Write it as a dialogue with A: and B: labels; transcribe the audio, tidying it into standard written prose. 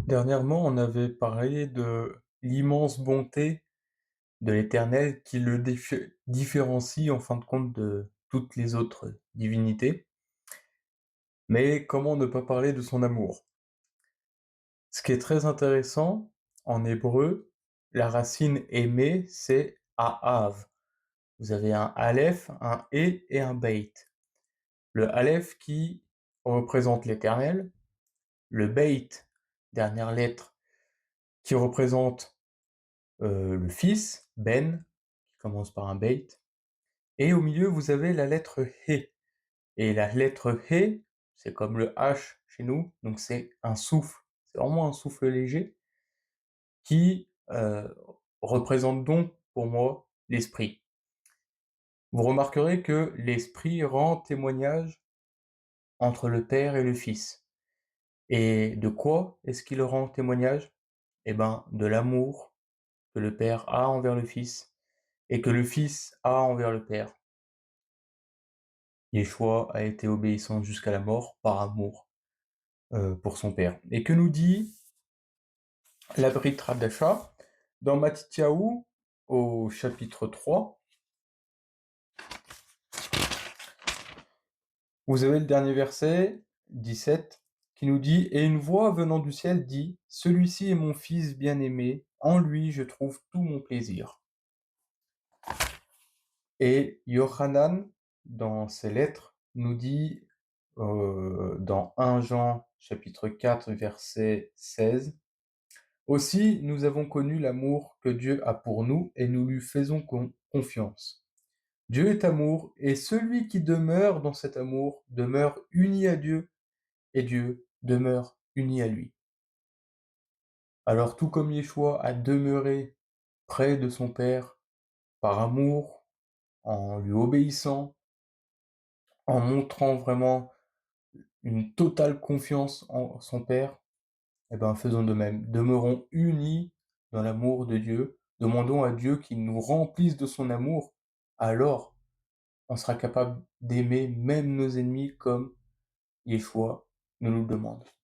A: Dernièrement, on avait parlé de l'immense bonté de l'Éternel qui le différencie en fin de compte de toutes les autres divinités. Mais comment ne pas parler de son amour? Ce qui est très intéressant, en hébreu, la racine aimer, c'est A'av. Vous avez un Aleph, un E et un Beit. Le Aleph qui représente l'Éternel, le Beit, dernière lettre, qui représente le fils, Ben, qui commence par un beit, et au milieu vous avez la lettre He. Et la lettre He, c'est comme le H chez nous, donc c'est un souffle, c'est vraiment un souffle léger qui représente donc pour moi l'esprit. Vous remarquerez que l'esprit rend témoignage entre le Père et le Fils. Et de quoi est-ce qu'il rend témoignage? Eh ben, de l'amour que le Père a envers le Fils et que le Fils a envers le Père. Yeshua a été obéissant jusqu'à la mort par amour pour son Père. Et que nous dit la Brit Hadasha dans Mattityahu au chapitre 3, vous avez le dernier verset 17 qui nous dit: Et une voix venant du ciel dit, Celui-ci est mon fils bien-aimé, en lui je trouve tout mon plaisir. Et Yohanan, dans ses lettres, nous dit dans 1 Jean chapitre 4 verset 16, Aussi nous avons connu l'amour que Dieu a pour nous et nous lui faisons confiance. Dieu est amour et celui qui demeure dans cet amour demeure uni à Dieu et Dieu demeure uni à lui. Alors tout comme Yeshua a demeuré près de son Père par amour, en lui obéissant, en montrant vraiment une totale confiance en son Père, eh ben, faisons de même. Demeurons unis dans l'amour de Dieu. Demandons à Dieu qu'il nous remplisse de son amour. Alors, on sera capable d'aimer même nos ennemis comme Yeshua nous le demande.